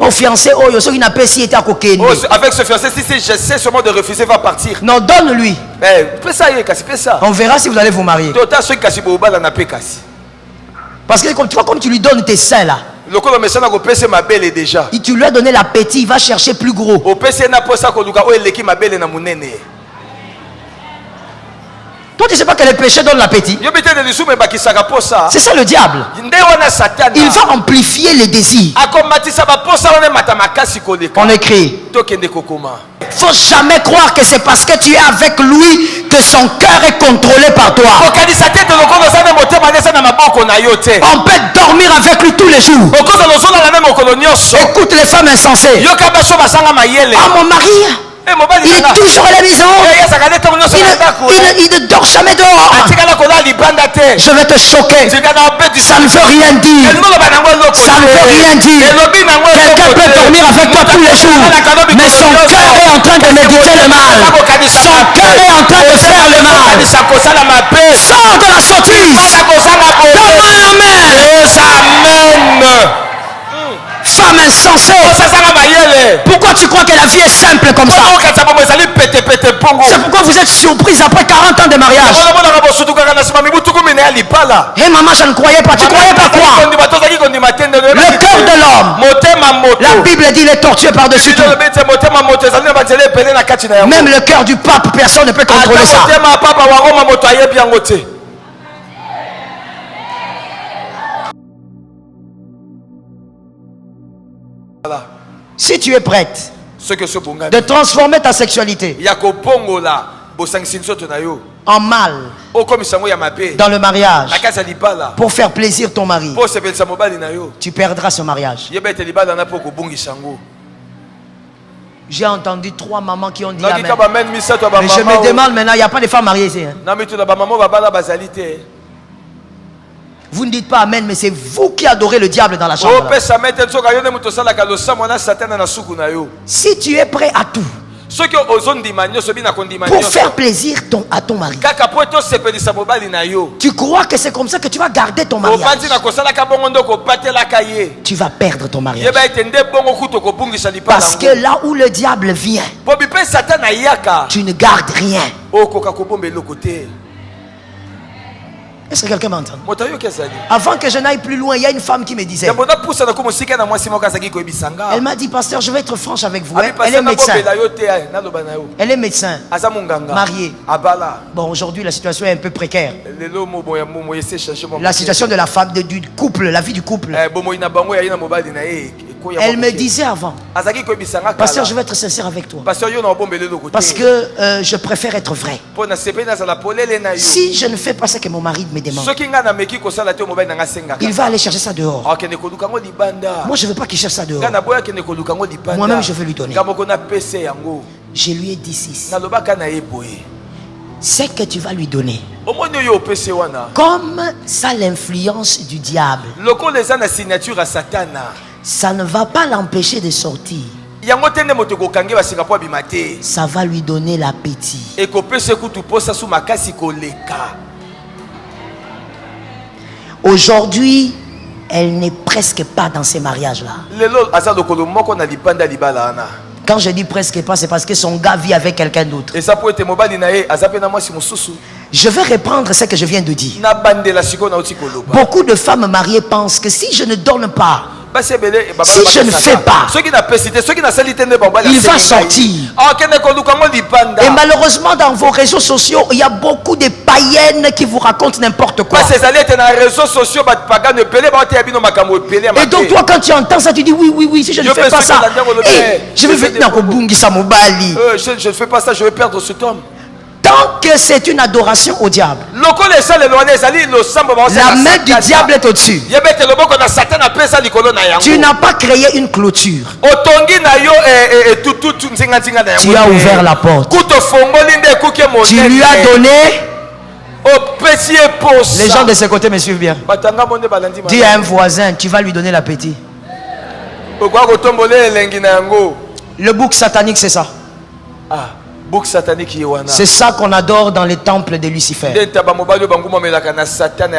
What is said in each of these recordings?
Au fiancé, oh, ceux qui n'a pas si été à coquine. Avec ce fiancé, si j'essaie seulement de refuser, va partir. Non, donne-lui. On verra si vous allez vous marier. Parce que comme tu lui donnes tes seins là, et tu lui as donné l'appétit, il va chercher plus gros. Toi, tu ne sais pas que les péchés donnent l'appétit. C'est ça le diable. Il va amplifier les désirs. On écrit. Il ne faut jamais croire que c'est parce que tu es avec lui que son cœur est contrôlé par toi. On peut dormir avec lui tous les jours. Écoute les femmes insensées. Ah, mon mari, il est toujours à la maison. Il ne dort jamais dehors. Je vais te choquer. Ça ne veut rien dire. Ça ne veut rien dire. Quelqu'un peut dormir avec toi tous les jours, mais son cœur est en train de méditer le mal. Son cœur est en train de faire le mal. Sors de la sottise. Donne-moi un amen. Femme insensée. Pourquoi tu crois que la vie est simple comme ça? C'est pourquoi vous êtes surprise après 40 ans de mariage. Et maman, je ne croyais pas. Tu croyais pas quoi? Le cœur de l'homme. La Bible dit il est tortueux par-dessus tout. Même le cœur du pape, personne ne peut contrôler ça. Si tu es prête de transformer ta sexualité en mal dans le mariage pour faire plaisir ton mari, tu perdras ce mariage. J'ai entendu 3 mamans qui ont dit amen. Mais je me demande maintenant, il n'y a pas de femmes mariées ici. Vous ne dites pas amen, mais c'est vous qui adorez le diable dans la chambre. Si tu es prêt à tout pour faire plaisir à ton mari, tu crois que c'est comme ça que tu vas garder ton mariage? Tu vas perdre ton mariage. Parce que là où le diable vient, tu ne gardes rien. Est-ce que quelqu'un m'entend? Avant que je n'aille plus loin, il y a une femme qui me disait, elle m'a dit, pasteur, je vais être franche avec vous. Elle est médecin. Elle est médecin. Mariée. Bon, aujourd'hui, la situation est un peu précaire. La situation de la femme, du couple, la vie du couple. Elle me disait avant, pasteur, je vais être sincère avec toi. Parce que je préfère être vrai. Si je ne fais pas ce que mon mari me demande, il va aller chercher ça dehors. Moi, je ne veux pas qu'il cherche ça dehors. Moi-même, je veux lui donner. Je lui ai dit 6. C'est que tu vas lui donner. Comme ça, l'influence du diable, ça ne va pas l'empêcher de sortir. Ça va lui donner l'appétit. Aujourd'hui, elle n'est presque pas dans ces mariages-là. Quand je dis presque pas, c'est parce que son gars vit avec quelqu'un d'autre. Je vais reprendre ce que je viens de dire. Beaucoup de femmes mariées pensent que si je ne donne pas, si je ne fais pas, il va sortir. Et malheureusement, dans vos réseaux sociaux, il y a beaucoup de païennes qui vous racontent n'importe quoi. Et donc toi, quand tu entends ça, tu dis oui, si je ne fais pas ça, je vais je ne fais pas ça, je vais perdre cet homme. Tant que c'est une adoration au diable, la main du diable est au-dessus. Tu n'as pas créé une clôture. Tu as ouvert la porte. Tu lui as donné. Les gens de ce côté me suivent bien. Dis à un voisin, tu vas lui donner l'appétit. Le bouc satanique, c'est ça. C'est ça qu'on adore dans les temples de Lucifer.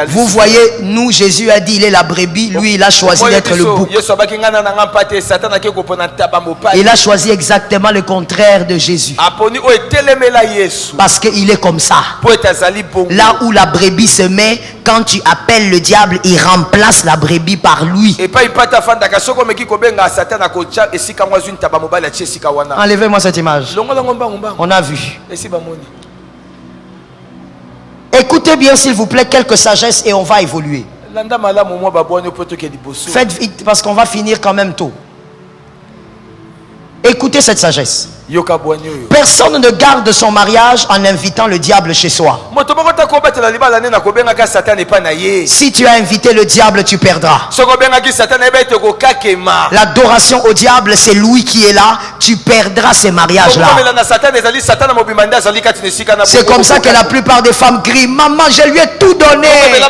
Vous voyez, nous, Jésus a dit, il est la brebis, lui, il a choisi d'être le bouc. Il a choisi exactement le contraire de Jésus. Parce qu'il est comme ça. Là où la brebis se met, quand tu appelles le diable, il remplace la brebis par lui. Enlevez-moi cette image. On a vu. Écoutez bien s'il vous plaît quelques sagesses et on va évoluer. Faites vite parce qu'on va finir quand même tôt. Écoutez cette sagesse. Personne ne garde son mariage en invitant le diable chez soi. Si tu as invité le diable, tu perdras. L'adoration au diable, c'est lui qui est là. Tu perdras ces mariages-là. C'est comme ça que la plupart des femmes crient: maman, je lui ai tout donné. Il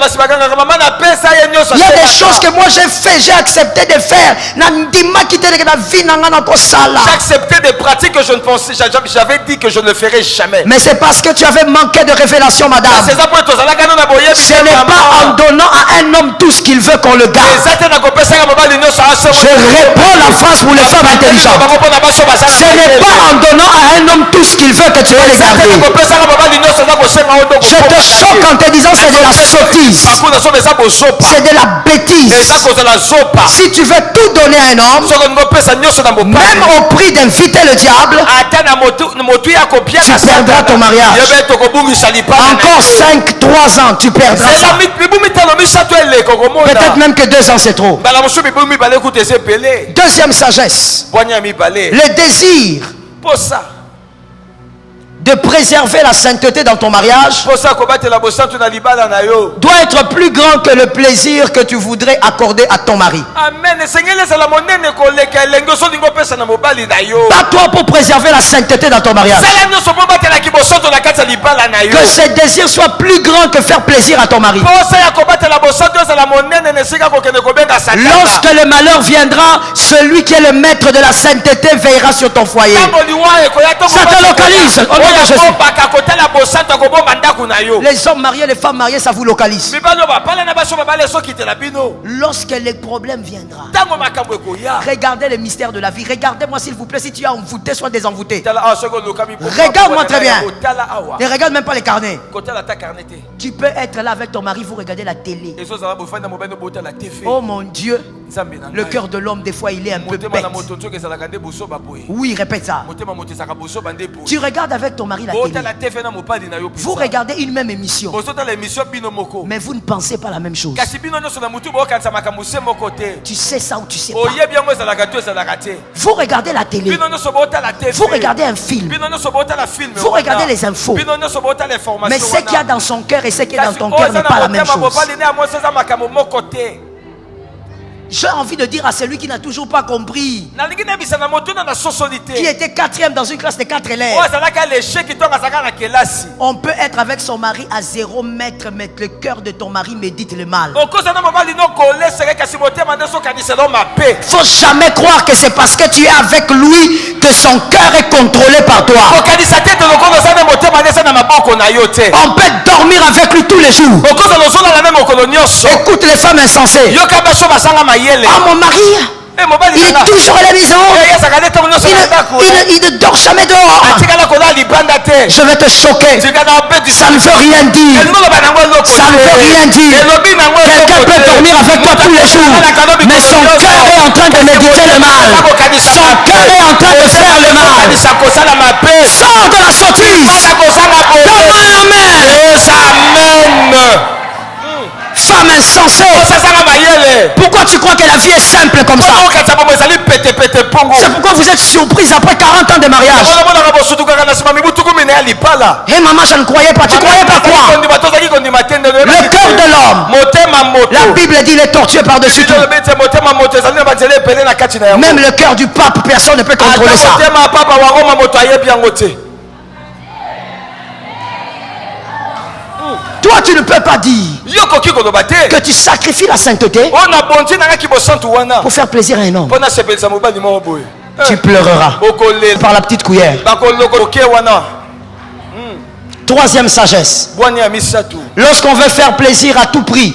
y a des choses que moi j'ai fait, j'ai accepté de faire. J'ai accepté des pratiques que je ne pensais, j'avais dit que je ne le ferais jamais. Mais c'est parce que tu avais manqué de révélation, madame. Ce n'est pas en donnant à un homme tout ce qu'il veut qu'on le garde. Je réponds la phrase pour les femmes intelligentes. Ce n'est pas en donnant à un homme tout ce qu'il veut que tu vas le garder. Je te choque en te disant c'est de la sottise. C'est de la bêtise. Si tu veux tout donner à un homme, même au prix d'inviter le diable, tu perdras ton mariage. Encore 5-3 ans, tu perdras ça. Peut-être même que 2 ans c'est trop. Deuxième sagesse. Le désir de préserver la sainteté dans ton mariage doit être plus grand que le plaisir que tu voudrais accorder à ton mari. Bats-toi pour préserver la sainteté dans ton mariage. Que ce désir soit plus grand que faire plaisir à ton mari. Lorsque le malheur viendra, celui qui est le maître de la sainteté veillera sur ton foyer. Ça te localise. Les hommes mariés, les femmes mariées, ça vous localise. Lorsque les problèmes viendront, regardez les mystères de la vie. Regardez-moi s'il vous plaît, si tu es envoûté, sois désenvoûté. Regarde-moi très bien. Ne regarde même pas les carnets. Tu peux être là avec ton mari, vous regardez la télé. Oh mon Dieu, le cœur de l'homme des fois il est un peu bête. Oui, répète ça. Tu regardes avec ton mari la télé. Vous regardez une même émission, mais vous ne pensez pas la même chose. Tu sais ça ou tu sais pas. Vous regardez la télé, vous regardez un film, vous regardez les infos, mais ce qu'il y a dans son cœur et ce qui est dans ton cœur n'est pas la même chose. J'ai envie de dire à celui qui n'a toujours pas compris, qui était 4e dans une classe de 4 élèves, on peut être avec son mari à 0 mètre, mais le cœur de ton mari médite le mal. Faut jamais croire que c'est parce que tu es avec lui que son cœur est contrôlé par toi. On peut dormir avec lui tous les jours. Écoute les femmes insensées. Ah, mon mari, il est toujours à la maison. Il ne dort jamais dehors. Je vais te choquer. Ça ne veut rien dire. Ça ne veut rien dire. Quelqu'un peut dormir avec toi tous les jours, mais son cœur est en train de méditer le mal. Son cœur est en train de faire le mal. Sors de la sottise. Donne-moi un amen. Femme insensée, pourquoi tu crois que la vie est simple comme ça? C'est pourquoi vous êtes surprise après 40 ans de mariage. Et maman, je ne croyais pas. Tu croyais pas quoi? Le cœur de l'homme, la Bible dit, il est tortueux par-dessus tout. Même le cœur du pape, personne ne peut contrôler ça. Toi, tu ne peux pas dire que tu sacrifies la sainteté pour faire plaisir à un homme. Tu pleureras par la petite cuillère. Troisième sagesse. Lorsqu'on veut faire plaisir à tout prix,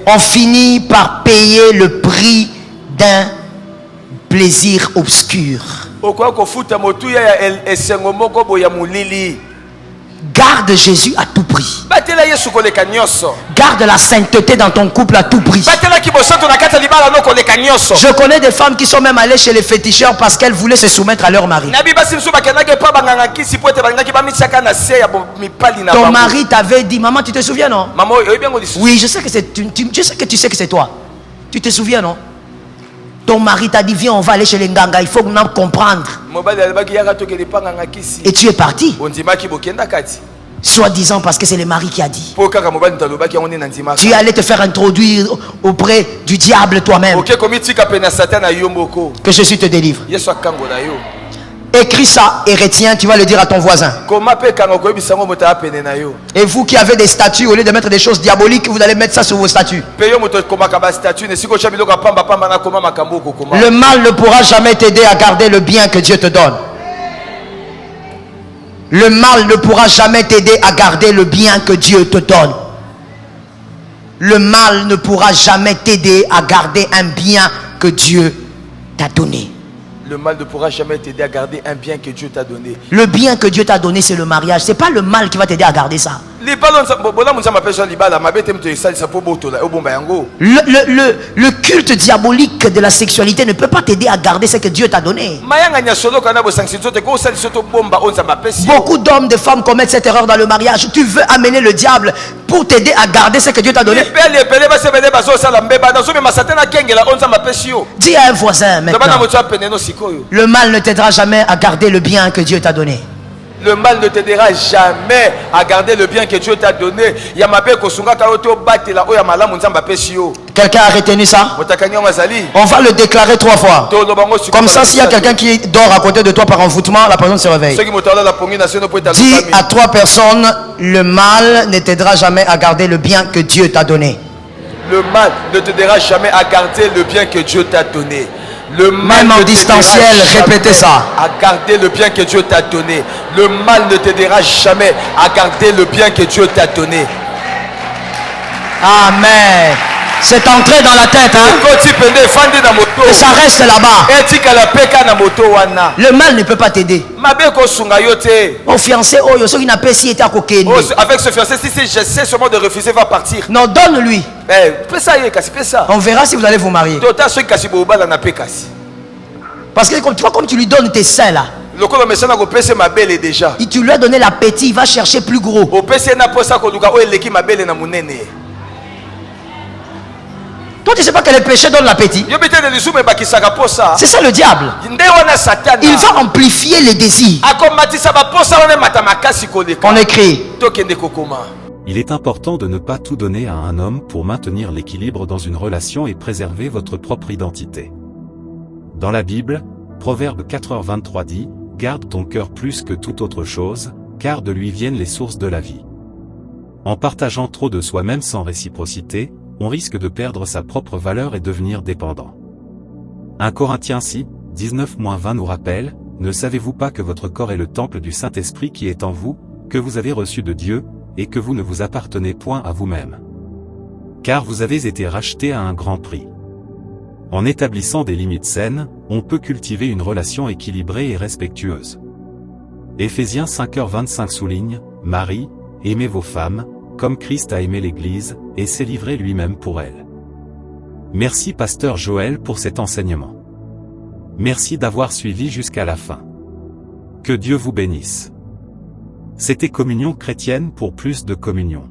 on finit par payer le prix d'un plaisir obscur. Garde Jésus à tout prix. Garde la sainteté dans ton couple à tout prix. Je connais des femmes qui sont même allées chez les féticheurs parce qu'elles voulaient se soumettre à leur mari. Ton mari t'avait dit, maman, tu te souviens, non? Oui, je sais que tu sais que c'est toi. Tu te souviens, non? Ton mari t'a dit, viens, on va aller chez les Nganga, il faut nous comprendre. Et tu es parti. Soi-disant parce que c'est le mari qui a dit. Tu es allé te faire introduire auprès du diable toi-même. Que Jésus te délivre. Écris ça et retiens, tu vas le dire à ton voisin. Et vous qui avez des statues, au lieu de mettre des choses diaboliques, vous allez mettre ça sur vos statues. Le mal ne pourra jamais t'aider à garder le bien que Dieu te donne. Le mal ne pourra jamais t'aider à garder le bien que Dieu te donne. Le mal ne pourra jamais t'aider à garder un bien que Dieu t'a donné. Le mal ne pourra jamais t'aider à garder un bien que Dieu t'a donné. Le bien que Dieu t'a donné, c'est le mariage. C'est pas le mal qui va t'aider à garder ça. Le culte diabolique de la sexualité ne peut pas t'aider à garder ce que Dieu t'a donné. Beaucoup d'hommes, de femmes commettent cette erreur dans le mariage. Tu veux amener le diable pour t'aider à garder ce que Dieu t'a donné. Dis à un voisin maintenant. Le mal ne t'aidera jamais à garder le bien que Dieu t'a donné. Le mal ne t'aidera jamais à garder le bien que Dieu t'a donné. Quelqu'un a retenu ça? On va le déclarer 3 fois. Comme ça, s'il y a quelqu'un qui dort à côté de toi par envoûtement, la personne se réveille. Dis à 3 personnes, le mal ne t'aidera jamais à garder le bien que Dieu t'a donné. Le mal ne t'aidera jamais à garder le bien que Dieu t'a donné. Le mal même en distanciel, répétez ça. À garder le bien que Dieu t'a donné. Le mal ne t'aidera jamais à garder le bien que Dieu t'a donné. Amen. C'est entré dans la tête, hein? Et ça reste là-bas. Le mal ne peut pas t'aider. Au fiancé, avec ce fiancé, si j'essaie seulement de refuser, va partir. Non, donne-lui. On verra si vous allez vous marier. Parce que comme tu lui donnes tes seins là, et tu lui as donné l'appétit, il va chercher plus gros. Toi tu sais pas que le péché donne l'appétit. C'est ça le diable. Il va amplifier les désirs. On écrit. Il est important de ne pas tout donner à un homme pour maintenir l'équilibre dans une relation et préserver votre propre identité. Dans la Bible, Proverbe 4h23 dit « Garde ton cœur plus que toute autre chose, car de lui viennent les sources de la vie. » En partageant trop de soi-même sans réciprocité, on risque de perdre sa propre valeur et devenir dépendant. 1 Corinthiens 6, 19-20 nous rappelle « Ne savez-vous pas que votre corps est le temple du Saint-Esprit qui est en vous, que vous avez reçu de Dieu, et que vous ne vous appartenez point à vous-même. Car vous avez été rachetés à un grand prix. » En établissant des limites saines, on peut cultiver une relation équilibrée et respectueuse. Éphésiens 5h25 souligne « Marie, aimez vos femmes, comme Christ a aimé l'Église, et s'est livré lui-même pour elle. » Merci Pasteur Joël pour cet enseignement. Merci d'avoir suivi jusqu'à la fin. Que Dieu vous bénisse. C'était Communion chrétienne pour plus de communion.